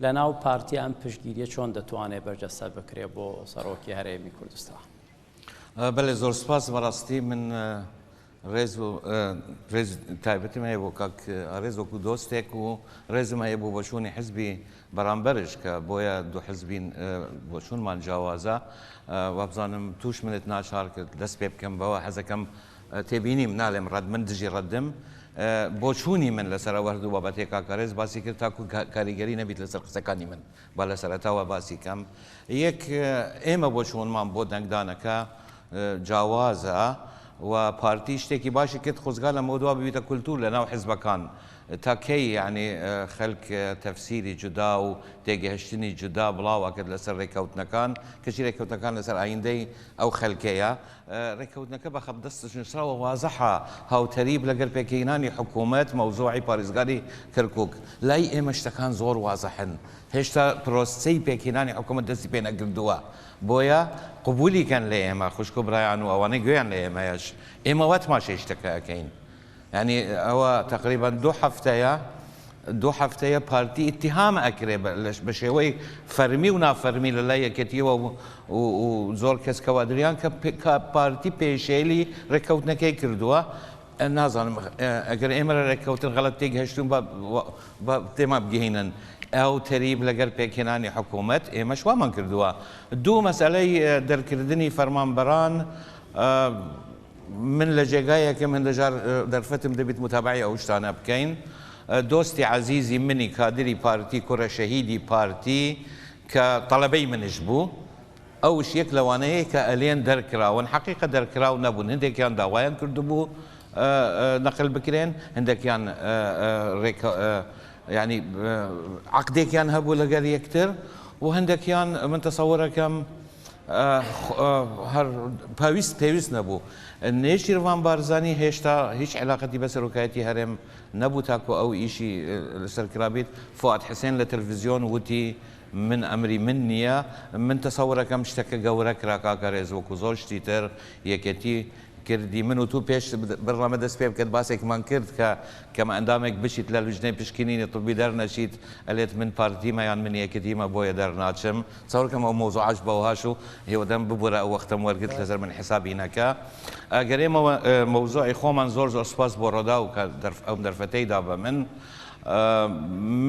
لە ناو پارتی ئەم پشتگیریە چۆن دەتوانێت بەرجەستە بکرێت بۆ سەرۆکی هەرێمی کوردستان؟ بەڵێ زۆر سپاس بەڕاستی من ڕێز تایبەتم هەیە بۆ کاک ئارێز وەکو دۆستێک و ڕێزم هەیە بۆ بەشوونی حزبی بەرامبەرش کە بۆیە دوو حزبین بۆچوونمان جیاوازە وابزانم توش منت ناچار کرد دەست پێ بکەم بەوە حەزەکەم تێبینیم نالێم ڕەد من دژی ڕەدم بۆچوونی من لەسەر وەردوو بابەتێک کاکارێز باسی کرد تاکو کاریگەری نەبیت لەسەر قسەکانی من با لە سەرەتاوە باسی کەم یەک ئێمە بۆچوونمان بۆ دەنگدانەکە جیاوازە و پارتی شتێکی باشی کرد خۆزگا لە مۆدوا ببیتە کولتور لە ناو حیزبەکان تا کەی یعنی خەلک تەفسیری جودا و تێگەهشتنی جودا بڵاوە کرد لەسەر ڕێکەوتنەکان کەچی ڕێکەوتنەکان لەسەر ئایندەی ئەو خەلکەیە ڕێکەوتنەکە بە خەبدەستشنراوە وازەحە هاوتەریب لەگەر پێکهێنانی حکوومەت مەوزوعی پارێزگاری کەرکووک لای ئێمە شتەکان زۆر وازەحن هێشتا پرۆسەی پێکهێنانی حکوومەت دەستی پێ نەگردووە بۆیە قبولی کەن لە ئێمە خوشک و برایان و ئەوانەی گوێیان لە ئێمەیەش ئێمە وەت ماشێ شتەکە ئەەکەین يعني ئەوە تقریبا دوو هەفتەیە پارتی ئیتیهام ئەکرێ بە شێوەی فەرمی و نافەرمی لە لای یەکێتیەوە و زۆر کەس کەوادریان کە پارتی پێشێلی ڕێکەوتنەکەی کردووە نازانم ئەگەر ئێمە ڕێکەوتن غەڵەت تێگەهشتون بە تێمە بگەینن ئەو تەریب لەگەر پێکهێنانی حکوومەت ئێمە شوامان کردووە دوو مەسەلەی دەرکردنی فەرمانبەران من لە جێگایەکەم هەندەجار دەرفەتم دەبێت متابعی ئەو شتانە بکەین دۆستی عەزیزی منی کادری پارتی کوڕە شەهیدی پارتی کە تەڵەبەی منش بوو ئەوش یەک لەوانەیە کە ئەلێن دەرکراون حەقیقە دەرکراو نەبوون هەندێکیان داوایان کردبوو نەقل بکرێن هەندێکیان ینی عەقدێکیان هەبوو لەگەر یەکتر و هەندێکیان من تەسەووڕەکەم هەر پێویست نەبوو نێچیروان بارزانی هێشتا هیچ علاقەتی بە سەرۆکایەتی هەرێم نەبوو تاکو ئەو ئیشی لەسەرکرابێت فواد حسێن لە تەلڤیزیۆن وتی من ئەمری من نییە من تەسەووڕەکەم شتەکە گەورە کرا کاکەڕێز وەکو زۆر شتی تر یەکێتی کردی من و تو پێش بڕامە دەست پێ بکرد باسێکمان کرد کەمە ئەندامێک بشیت لە لوژنەی پشکنینی طبی دەرنەچیت ئەلێت من پارتیمە یان من یەکەتیمە بۆیە دەرناچم چاوەکەم ئەو مۆزوعاش بەوهاش و هێوەدەم ببوورە ئەو وەختەم وەرگرت لەسەر من حسابی نەکە ئەگەر ئێمەوە مەوزوعی خۆمان زۆر سوپاس بۆ ڕۆدا و ئەو دەرفەتەیدا بە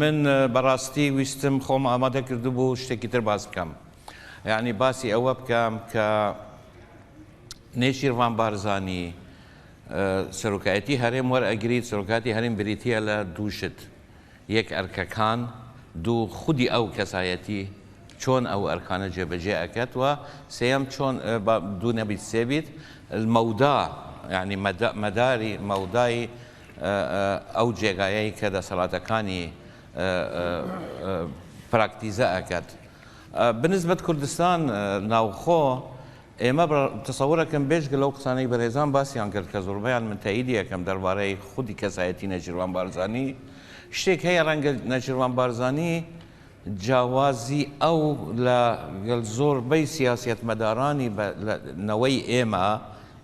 من بەڕاستی ویستم خۆم ئامادە کردبوو شتێکی تر باس بکەم یعنی باسی ئەوە بکەم کە نێچیروان بارزانی سەرۆکایەتی هەرێم وەرئەگریت سەرۆکاتی هەرێم بریتیە لە دوو شت یەک ئەرکەکان دوو خودی ئەو کەسایەتی چۆن ئەو ئەرکانە جێبەجێ ئەکات و سێەم چۆن دوو نەبیت سێبیت مەودا یعنی مەداری مەودای ئەو جێگایەی کە دەسەڵاتەکانی پراکتیزە ئەکات بنسبەت کوردستان ناوخۆ ئێمە تەسەووڕەکەم بێژگە لەو قسانەی بەڕێزان باسییان کرد کە زۆربەیان من تاییدی یەکەم دەربارەی خودی کەسایەتی نەجیروان بارزانی شتێک هەیە ڕەنگە نەجیروان بارزانی جیاوازی ئەو لەگەڵ زۆربەی سیاسەتمەدارانی نەوەی ئێمە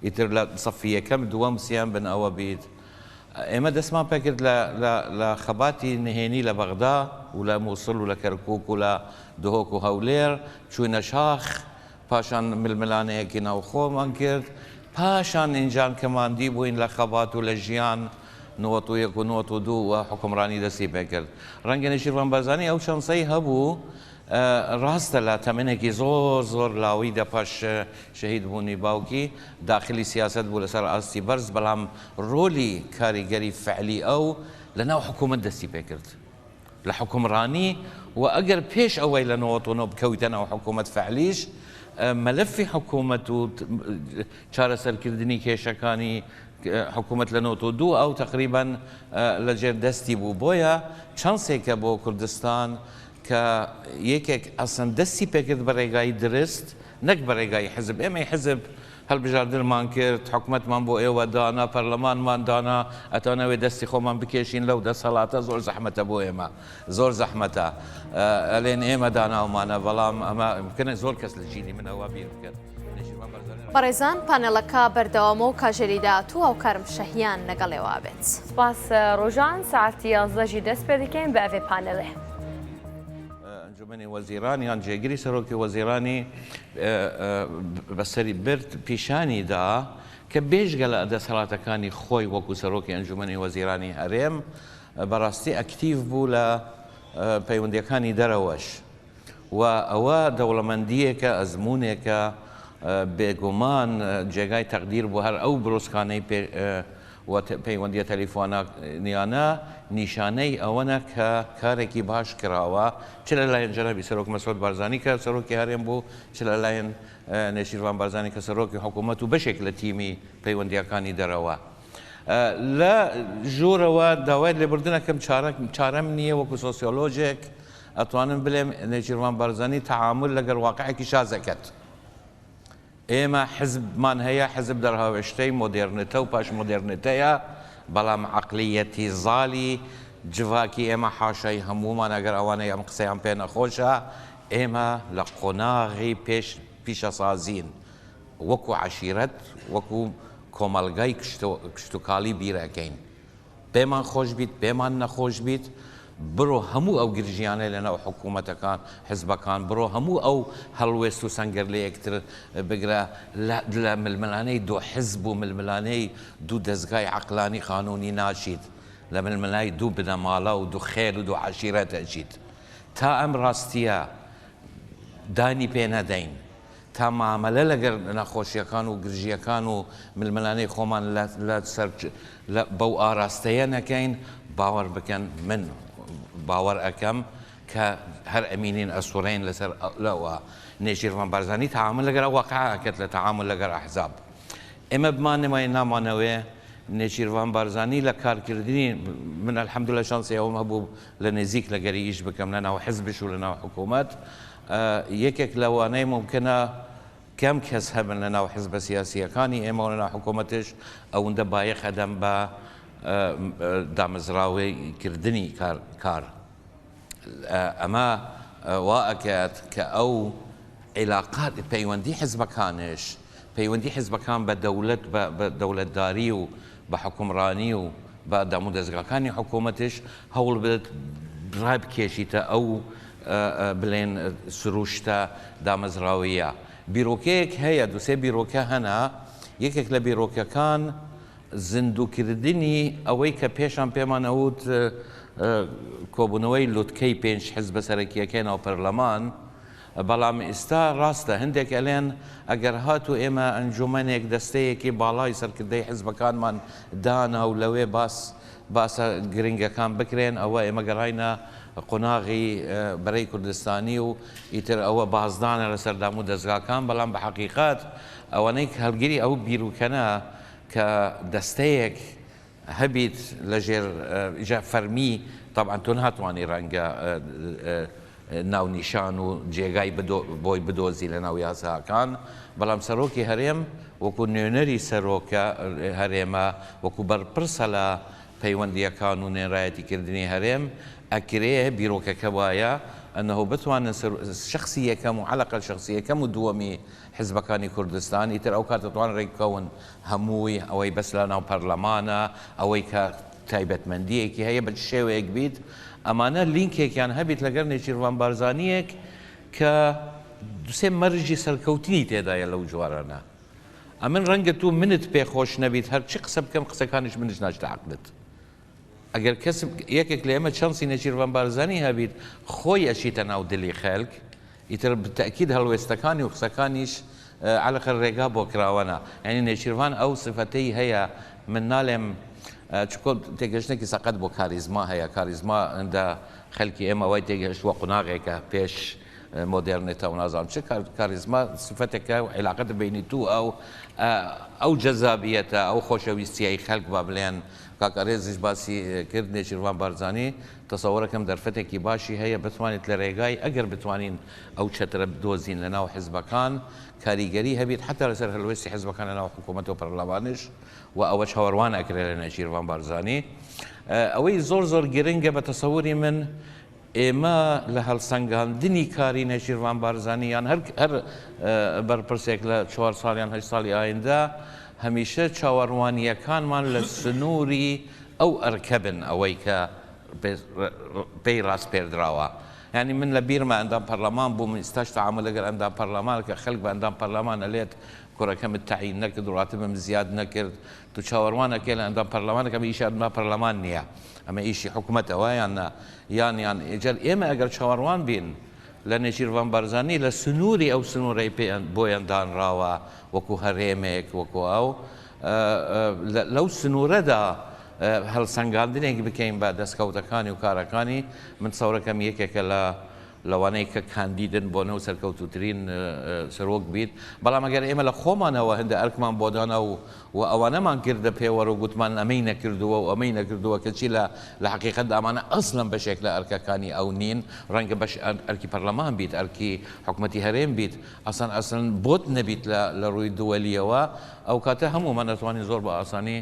ئیتر لە سەفی یەکەم دووەم سیان بن ئەوە بیت ئێمە دەستمان پێکرد لە خەباتی نهێنی لە بەغدا و لە مووسڵ و لە کەرکووک و لە دهۆک و هەولێر چوونە شاخ پاشان ململانەیەکی ناوخۆمان کرد پاشان ئینجان کەماندی بووین لە خەبات و لە ژیان 91 و 92 و حکومڕانی دەستی پێکرد ڕەنگە نێچیروان بارزانی ئەو چەندسەی هەبوو ڕاستە لە تەمەنێکی زۆر لاوی دەپاش شەهید بوونی باوکی داخلی سیاست بوو لەسەر ئاستی بەرز بەڵام ڕۆلی کاریگەری فعلی ئەو لە ناو حکوومەت دەستی پێکرد لە حکومڕانی و ئەگەر پێش ئەوەی لە 99 بکەویتە ناو حکوومەت فعلیش مەلەفی حکوومەت و چارەسەرکردنی کێشەکانی حکوومەت لە 92 ئەو تقریبا لەجێر دەستی بوو بۆیە چانسێکە بۆ کوردستان کە یەکێک ئەسەن دەستی پێکرد بە ڕێگای درست نەک بە ڕێگای حزب ئێمەی حزب هەڵبژاردنمان کرد حکوومەتمان بۆ ئێوە دانا پەرلەمانمان دانا ئەتانەوێ دەستی خۆمان بکێشین لەو دەسەڵاتە زۆر زەحمەتە بۆ ئێمە زۆر زەحمەتە ئەلێن ئێمە داناومانە بەڵام ئەمە بکەنە زۆر کەس لە ژینی منەوە بیر بکرد بەڕێزان پانەڵەکە بەردەوامە و کاژێری داهاتوو ئەو کارم شەهیان لەگەڵێەوە بێت سپاس ڕۆژان ساعتی 11 دەست پێ دەکەین بە ئەوێ پانەڵێ ئەنجومەنی وەزیرانیان جێگیری سەرۆکی وەزیرانی بەسەری برد پیشانیدا کە بێژگە لە دەسەڵاتەکانی خۆی وەکو سەرۆکی ئەنجومەنی وەزیرانی هەرێم بەڕاستی ئەکتیڤ بوو لە پەیوەندیەکانی دەرەوەش و ئەوە دەوڵەمەندیەکە ئەزمونێکە بێگومان جێگای تەقدیر بوو هەر ئەو بڕۆسکانەی پەیوەندیە تەلیفۆنیانە نیشانەی ئەوەنە کە کارێکی باش کراوە چ لە لایەن جەنابی سەرۆک مەسعود بارزانی کە سەرۆکی هەرێم بوو چ لە لایەن نێچیروان بارزانی کە سەرۆکی حکوومەت و بەشێک لە تیمی پەیوەندیەکانی دەرەوە لە ژوورەوە داوای لێبوردنەکەم چارەم نییە وەکو سۆسیۆلۆژێک ئەتوانم بڵێم نێچیروان بارزانی تەعامل لەگەڵ واقعێکی شازەکەت ئێمە حزبمان هەیە حزب دەرهاوێشتەی مۆدێرنتە و پاش مۆدێرنتەیە بەڵام عەقلیەتی زاڵی جڤاکی ئێمە حاشای هەموومان ئەگەر ئەوانەی ئەم قسەیان پێ نەخۆشە ئێمە لە قۆناغی پیشەسازین وەکو عەشیرەت وەکو کۆمەڵگای کشتتوکاڵی بیرەکەین پێمان خۆش بیت پێمان نەخۆش بیت بڕۆ هەموو ئەو گرژیانەی لەناو حکوومەتەکان حزبەکان بڕۆ هەموو ئەو هەڵوێست و سەنگەر لە یەکتر بگرە لە ململانەی دوو حزب و ململانەی دوو دەستگای عەقلانی قانونی ناشیت لە ململای دوو بنەماڵە و دوو خێر و دوو عەشیرەت ئەچیت تا ئەم ڕاستیە دانی پێ نەدەین تا مامەلە لەگەر نەخۆشیەکان و گرژیەکان و ململانەی خۆمان بەو ئاراستەیە نەکەین باوەڕ بکەن من باوەڕ ئەەکەم کە هەر ئەمینین ئەسوڕین لەسەر لەوە نێچیروان بارزانی تەعامل لەگەر واقعەکەت لە تەعامل لەگەر ئەحزاب ئێمە بمانەوەی نامانەوێ نێچیروان بارزانی لە کارکردنی من الحەمدولە شانسی ئەوم هەبوو لە نێزیک لەگەری ئیش بکەم لەناو حزبش و لەناو حکوومەت یەکێک لەوانەی ممکنە کەم کەس هەبن لەناو حزبە سیاسیەکانی ئێمە و لەناو حکوومەتش ئەوەندە بایەخ ئەدەم بە دامەزراوەی کردنی کار ئەمە وا ئەکات کە ئەو عیلاقات پەیوەندی حزبەکانش پەیوەندی حزبەکان بە دەوڵەت بە دەوڵەتداری و بە حکومڕانی و بە دامو دەستگاکانی حکوومەتش هەوڵ بدەت ڕابکێشیتە ئەو بڵێن سروشتە دامەزراویە بیرۆکەیەک هەیە دووسێ بیرۆکە هەنا یەکێک لە بیرۆکەکان زیندووکردنی ئەوەی کە پێشان پێمان ئەوت کۆبوونەوەی لوتکەی پێنج حزبە سەرەکیەکەینەوە پەرلەمان بەڵام ئێستا ڕاستە هەندێک ئەلێن ئەگەر هاتوو ئێمە ئەنجومەنێک دەستەیەکی باڵای سەرکردەی حزبەکانمان دانا و لەوێ باسە گرنگەکان بکرێن ئەوە ئێمە گەڕاینە قۆناغی بەرەی کوردستانی و ئیتر ئەوە بازدانە لەسەر داموو دەستگاکان بەڵام بە حەقیقات ئەوانەی هەڵگیری ئەو بیرروکەنە کە دەستەیەک هەبیت لە ژێر فەرمی طبعا تۆ ناتوانانی ڕەنگە ناونیشان و جێگای بۆی بدۆزی لە ناو یاساکان بەڵام سەرۆکی هەرێم وەکو نوێنەری سەرۆکە هەرێمە وەکو بەرپرسە لە پەیوەندیەکان و نێڕایەتی کردنی هەرێم ئەکرێ بیرۆکەکە وایە ئەنەهۆ بتوانن شخصی یەکەم و عەلەقە شخصی یەکەم و دووەمی حزبەکانی کوردستان ئیتر ئەو کات دەتوان ڕێککەون هەمووی ئەوەی بەس لە ناو پەرلەمانە ئەوەی کە تایبەتمەندیەکی هەیە بە شێوەیەک بیت ئەمانە لینکێکیان هەبیت لەگەر نێچیروان بارزانیەک کە دوسێ مەرجی سەرکەوتنی تێدایە لەو جوارانە ئەمن ڕەنگە تو منت پێخۆش نەبیت هەرچی قسە بکەم قسەکانش منش ناچتە عەقلت ئەگەر کەس یەکێک لە ئێمە چەنسی نێچیروان بارزانی هەبیت خۆی ئەچیتە ناو دلی خەڵک ئیتر بتەکید هەڵوێستەکانی و قسەکانیش عەلەقە ڕێگا بۆ کراوەنە یعنی نێچیروان ئەو سفەتەی هەیە من ناڵێم چکۆ تێگەشتێکی سەقەت بۆ کاریزما هەیە کاریزما ئەندە خەڵکی ئێمە وای تێگەشتووە قۆناغێکە پێش مۆدێرنێتە و نازانم چ کاریزما سفەتێکە و عیلاقەتە بینی تو ئەو جەزابیەتە ئەو خۆشەویستیای خەڵک با بڵێن کاکەڕێزیش باسی کرد نێچیروان بارزانی تەسەوەرەکەم دەرفەتێکی باشی هەیە بتوانێت لە ڕێگای ئەگەر بتوانین ئەو چەترە بدۆزین لە ناو حزبەکان کاریگەری هەبیت حتا لەسەر هەلوێستی حزبەکان لە ناو حکوومەت و پەرلەمانش و ئەوە چاوەڕوان ئەکرێت لە نێچیروان بارزانی ئەوەی زۆر گرنگە بە تەسەووری من ئێمە لە هەڵسەنگاندنی کاری نێچیروان بارزانیان هەر بەرپرسێک لە 4 ساڵیان 8 ساڵی ئایندا هەمیشە چاوەڕوانیەکانمان لە سنووری ئەو ئەرکەبن ئەوەی کە پێی ڕاست پێردراوە يعني من لبير ما عندهم برلمان بو من استاش تعامل لقر عندهم برلمان كخلق عندهم برلمان اليت كرة كم التعيين نكد وراتبهم زياد نكد تشاوروانا كلا عندهم برلمان كم إيش عندنا برلمان نيا أما إيش حكومته يعني إجل إما أجر شاوروان بين لأن شيرفان بارزاني لسنوري أو سنوري بويان دان راوا وكو هريمك وكو أو لو سنورة دا هل سنگاندنێک بکەین بە دەستکەوتەکانی و کارەکانی من سەورەکەم یەکێکە لە لەوانەی کە کاندیدن بۆ نەو سەرکەوتوترین سەرۆک بیت بەڵام ئەگەر ئێمە لە خۆمانەوە هەندە ئەرکمان بۆدانە و ئەوانەمان کردە پێوەرە و گوتمان ئەمەی نەکردووە و ئەمەی نەکردووە کەچی لە حەقیقەتدا ئەمانە ئەسڵەن بەشێک لە ئەرکەکانی ئەو نین ڕەنگە بەش ئەرکی پەرلەمان بیت ئەرکی حکومەتی هەرێم بیت ئەسڵەن بۆت نەبیت لە ڕووی دووەلیەوە ئەو کاتە هەموومان دەتوانین زۆر بە ئاسانی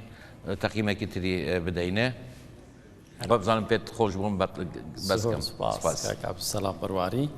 تقييمك تري بدينا ببزان بيت خوش بوم بس كم سپاس کاک عبدالسلام برواری